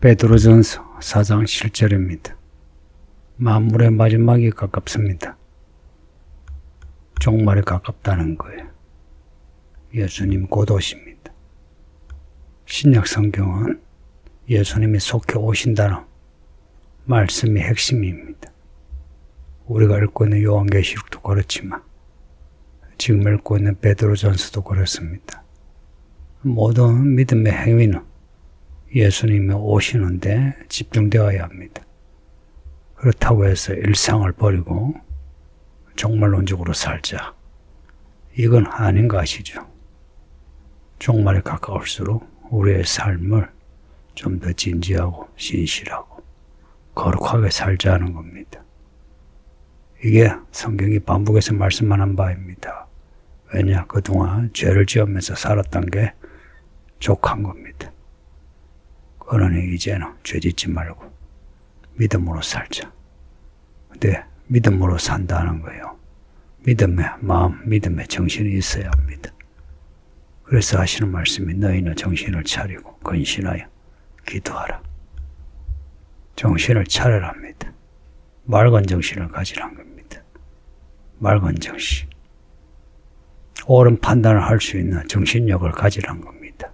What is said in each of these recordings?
베드로전서 4장 7절입니다. 만물의 마지막이 가깝습니다. 종말이 가깝다는 거예요. 예수님 곧 오십니다. 신약 성경은 예수님이 속해 오신다는 말씀이 핵심입니다. 우리가 읽고 있는 요한계시록도 그렇지만 지금 읽고 있는 베드로전서도 그렇습니다. 모든 믿음의 행위는 예수님이 오시는데 집중되어야 합니다. 그렇다고 해서 일상을 버리고 종말론적으로 살자. 이건 아닌 거 아시죠? 종말에 가까울수록 우리의 삶을 좀 더 진지하고 신실하고 거룩하게 살자는 겁니다. 이게 성경이 반복해서 말씀하는 바입니다. 왜냐? 그동안 죄를 지으면서 살았던 게 족한 겁니다. 그러니 이제는 죄 짓지 말고 믿음으로 살자. 근데 믿음으로 산다는 거예요. 믿음의 마음, 믿음의 정신이 있어야 합니다. 그래서 하시는 말씀이 너희는 정신을 차리고 근신하여 기도하라. 정신을 차려랍니다. 맑은 정신을 가지란 겁니다. 맑은 정신. 옳은 판단을 할 수 있는 정신력을 가지란 겁니다.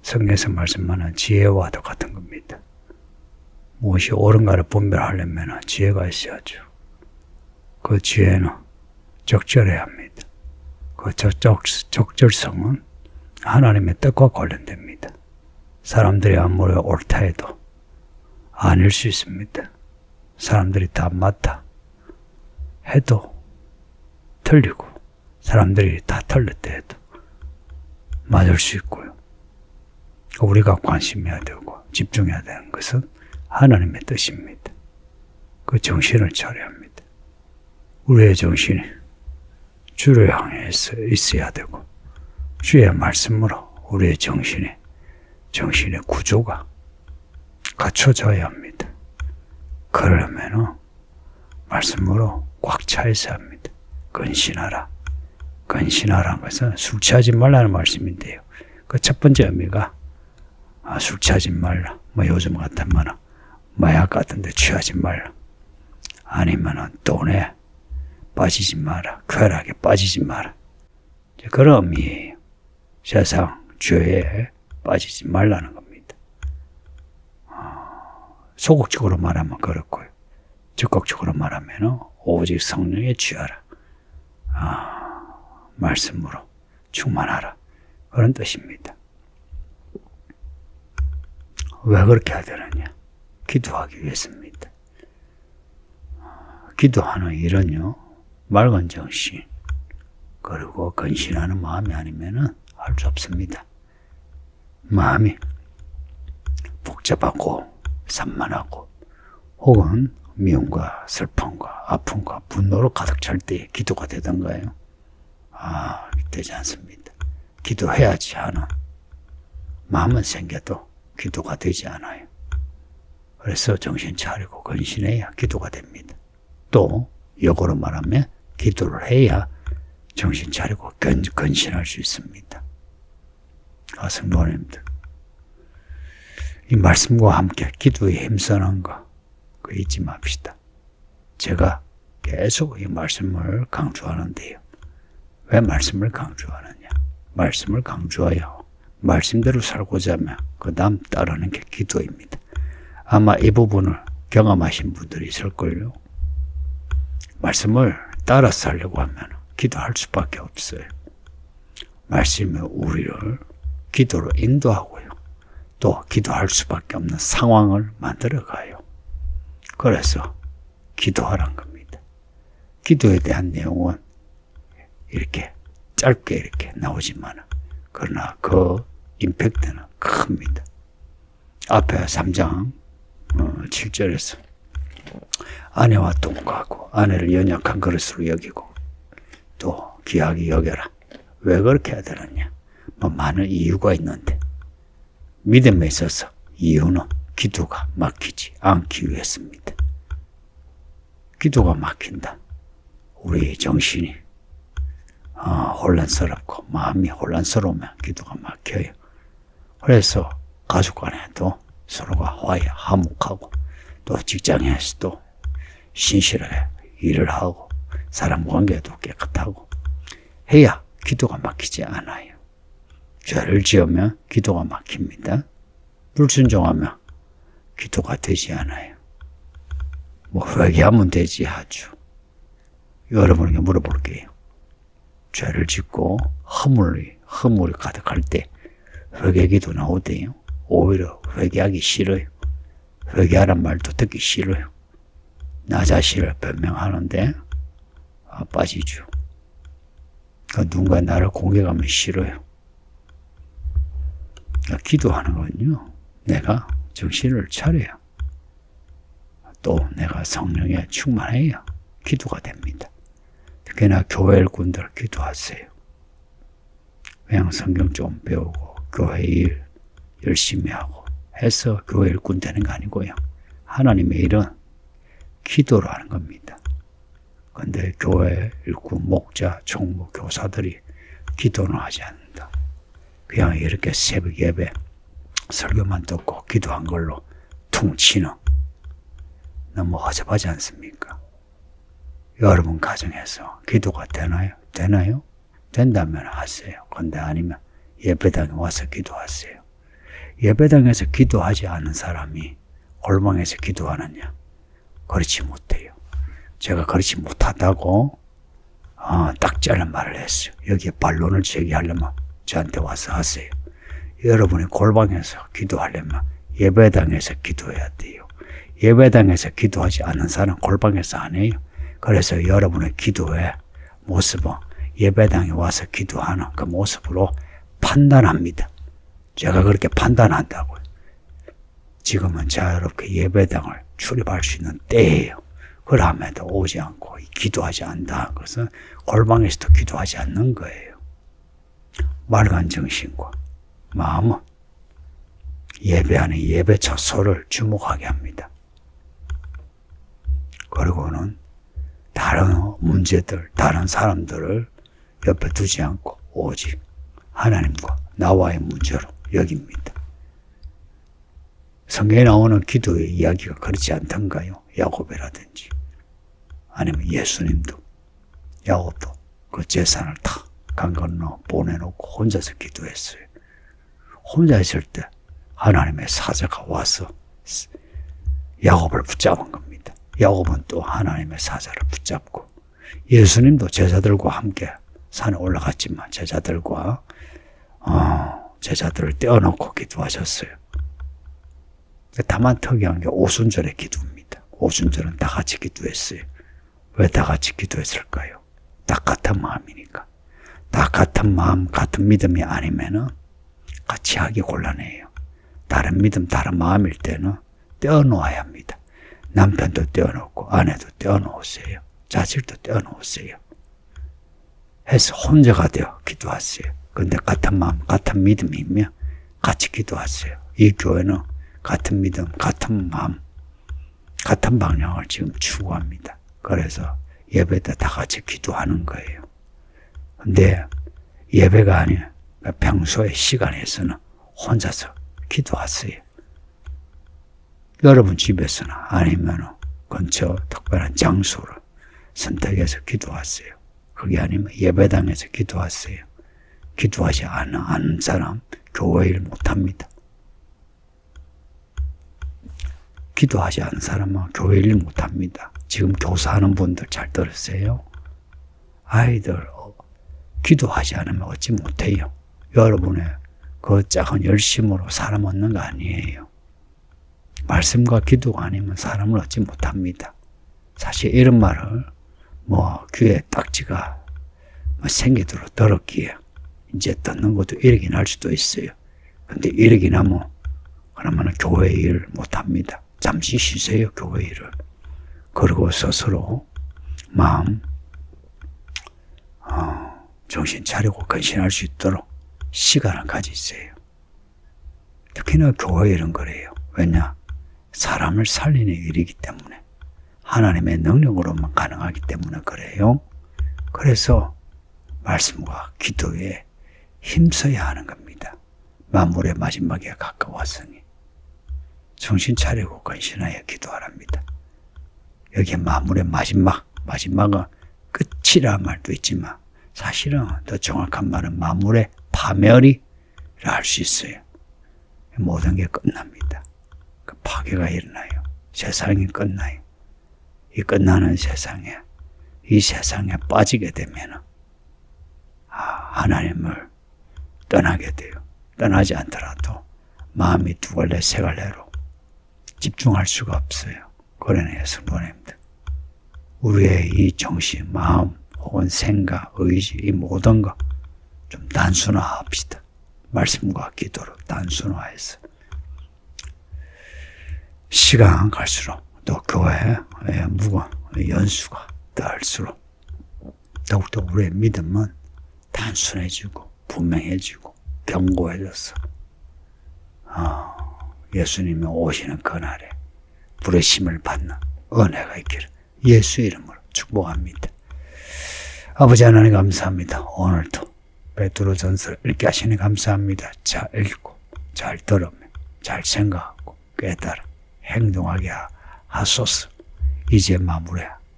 성경에서 말씀하는 지혜와도 같은 겁니다. 무엇이 옳은가를 분별하려면 지혜가 있어야죠. 그 지혜는 적절해야 합니다. 그 적절성은 하나님의 뜻과 관련됩니다. 사람들이 아무리 옳다 해도 아닐 수 있습니다. 사람들이 다 맞다 해도 틀리고 사람들이 다 틀렸다 해도 맞을 수 있고요. 우리가 관심해야 되고 집중해야 되는 것은 하나님의 뜻입니다. 그 정신을 차려야 합니다. 우리의 정신이 주를 향해서 있어야 되고 주의 말씀으로 우리의 정신의 구조가 갖춰져야 합니다. 그러면은 말씀으로 꽉 차 있어야 합니다. 근신하라. 근신하라는 것은 술 취하지 말라는 말씀인데요. 그 첫 번째 의미가 술 취하지 말라. 뭐 요즘 같으면 마약 같은데 취하지 말라. 아니면은 돈에 빠지지 마라. 쾌락에 빠지지 마라. 그런 의미예요. 세상 죄에 빠지지 말라는 겁니다. 소극적으로 말하면 그렇고요. 적극적으로 말하면 오직 성령에 취하라. 말씀으로 충만하라. 그런 뜻입니다. 왜 그렇게 해야 되느냐? 기도하기 위해서입니다. 기도하는 일은요, 맑은 정신, 그리고 근신하는 마음이 아니면은 할 수 없습니다. 마음이 복잡하고 산만하고 혹은 미움과 슬픔과 아픔과 분노로 가득 찰 때 기도가 되던가요? 되지 않습니다. 기도해야지 하는 마음은 생겨도 기도가 되지 않아요. 그래서 정신 차리고 근신해야 기도가 됩니다. 또 역으로 말하면 기도를 해야 정신 차리고 근신할 수 있습니다. 성도님들, 이 말씀과 함께 기도에 힘쓰는 거 그거 잊지 맙시다. 제가 계속 이 말씀을 강조하는데요. 왜 말씀을 강조하느냐? 말씀을 강조하여 말씀대로 살고자 하면 그 다음 따르는 게 기도입니다. 아마 이 부분을 경험하신 분들이 있을걸요. 말씀을 따라 살려고 하면 기도할 수밖에 없어요. 말씀이 우리를 기도로 인도하고요. 또 기도할 수밖에 없는 상황을 만들어가요. 그래서 기도하란 겁니다. 기도에 대한 내용은 이렇게 짧게 이렇게 나오지만 그러나 그 임팩트는 큽니다. 앞에 3장 7절에서 아내와 동거하고 아내를 연약한 그릇으로 여기고 또 귀하게 여겨라. 왜 그렇게 해야 되느냐? 뭐 많은 이유가 있는데 믿음에 있어서 이유는 기도가 막히지 않기 위해서입니다. 기도가 막힌다. 우리 정신이 혼란스럽고 마음이 혼란스러우면 기도가 막혀요. 그래서 가족 간에도 서로가 화목하고 또 직장에서도 신실하게 일을 하고 사람 관계도 깨끗하고 해야 기도가 막히지 않아요. 죄를 지으면 기도가 막힙니다. 불순종하면 기도가 되지 않아요. 뭐 회개하면 되지 하죠. 여러분에게 물어볼게요. 죄를 짓고 허물이 가득할 때 회개기도 나오대요. 오히려 회개하기 싫어요. 회개하란 말도 듣기 싫어요. 나 자신을 변명하는데 빠지죠. 누군가 나를 공격하면 싫어요. 기도하는 건요, 내가 정신을 차려야 또 내가 성령에 충만해야 기도가 됩니다. 특히나 교회 일꾼들 기도하세요. 그냥 성경 좀 배우고 교회 일 열심히 하고 해서 교회 일꾼 되는 거 아니고요. 하나님의 일은 기도로 하는 겁니다. 근데 교회 일꾼, 목자, 총무, 교사들이 기도는 하지 않는다. 그냥 이렇게 새벽 예배 설교만 듣고 기도한 걸로 퉁치는, 너무 허접하지 않습니까? 여러분 가정에서 기도가 되나요? 되나요? 된다면 하세요. 근데 아니면 예배당에 와서 기도하세요. 예배당에서 기도하지 않은 사람이 골방에서 기도하느냐? 그렇지 못해요. 제가 그렇지 못하다고 딱 잘라 말을 했어요. 여기에 반론을 제기하려면 저한테 와서 하세요. 여러분이 골방에서 기도하려면 예배당에서 기도해야 돼요. 예배당에서 기도하지 않은 사람 골방에서 안 해요. 그래서 여러분의 기도의 모습은 예배당에 와서 기도하는 그 모습으로 판단합니다. 제가 그렇게 판단한다고요. 지금은 자유롭게 예배당을 출입할 수 있는 때예요. 그럼에도 오지 않고 기도하지 않는다. 그것은 골방에서도 기도하지 않는 거예요. 맑은 정신과 마음은 예배하는 예배 처소를 주목하게 합니다. 그리고는 다른 문제들, 다른 사람들을 옆에 두지 않고 오직 하나님과 나와의 문제로 여깁니다. 성경에 나오는 기도의 이야기가 그렇지 않던가요? 야곱이라든지 아니면 예수님도, 야곱도 그 재산을 다 강 건너 보내놓고 혼자서 기도했어요. 혼자 있을 때 하나님의 사자가 와서 야곱을 붙잡은 겁니다. 야곱은 또 하나님의 사자를 붙잡고, 예수님도 제자들과 함께 산에 올라갔지만 제자들을 떼어놓고 기도하셨어요. 다만 특이한 게 오순절의 기도입니다. 오순절은 다 같이 기도했어요. 왜 다 같이 기도했을까요? 다 같은 마음이니까. 다 같은 마음, 같은 믿음이 아니면은 같이 하기 곤란해요. 다른 믿음, 다른 마음일 때는 떼어놓아야 합니다. 남편도 떼어놓고 아내도 떼어놓으세요. 자식도 떼어놓으세요. 해서 혼자가 되어 기도하세요. 근데 같은 마음, 같은 믿음이면 같이 기도하세요. 이 교회는 같은 믿음, 같은 마음, 같은 방향을 지금 추구합니다. 그래서 예배 때 다 같이 기도하는 거예요. 근데 예배가 아니라 평소의 시간에서는 혼자서 기도하세요. 여러분 집에서나 아니면 근처 특별한 장소를 선택해서 기도하세요. 그게 아니면 예배당에서 기도하세요. 기도하지 않은 사람 교회 일 못합니다. 기도하지 않은 사람은 교회 일 못합니다. 지금 교사하는 분들 잘 들으세요. 아이들 기도하지 않으면 얻지 못해요. 여러분의 그 작은 열심으로 사람 얻는 거 아니에요. 말씀과 기도가 아니면 사람을 얻지 못합니다. 사실 이런 말을 귀에 딱지가 생기도록 들었기에 이제 듣는 것도 이르긴 할 수도 있어요. 근데 이르긴 하면 그러면 교회 일 못합니다. 잠시 쉬세요, 교회 일을. 그리고 스스로 마음 정신 차리고 근신할 수 있도록 시간을 가지세요. 특히나 교회 일은 그래요. 왜냐? 사람을 살리는 일이기 때문에, 하나님의 능력으로만 가능하기 때문에 그래요. 그래서 말씀과 기도에 힘써야 하는 겁니다. 만물의 마지막에 가까웠으니 정신 차리고 근신하여 기도하랍니다. 여기에 만물의 마지막은 끝이라 말도 있지만 사실은 더 정확한 말은 만물의 파멸이라 할 수 있어요. 모든 게 끝납니다. 그 파괴가 일어나요. 세상이 끝나요. 이 끝나는 세상에, 이 세상에 빠지게 되면 하나님을 떠나게 돼요. 떠나지 않더라도 마음이 두 갈래 세 갈래로 집중할 수가 없어요. 그러네요, 성도님들. 우리의 이 정신, 마음, 혹은 생각, 의지, 이 모든 거 좀 단순화합시다. 말씀과 기도로 단순화해서 시간 갈수록 또 교회의 무거운 연수가 더할수록 더욱더 우리의 믿음은 단순해지고 분명해지고 견고해져서 예수님이 오시는 그날에 부르심을 받는 은혜가 있기를 예수 이름으로 축복합니다. 아버지 하나님 감사합니다. 오늘도 베드로전서를 읽게 하시니 감사합니다. 잘 읽고 잘 들으며 잘 생각하고 깨달아 행동하게 하소서. 이제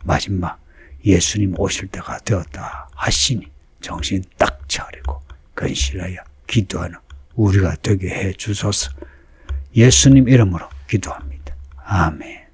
마지막 예수님 오실 때가 되었다 하시니 정신 딱 차리고 근실하여 기도하는 우리가 되게 해 주소서. 예수님 이름으로 기도합니다. 아멘.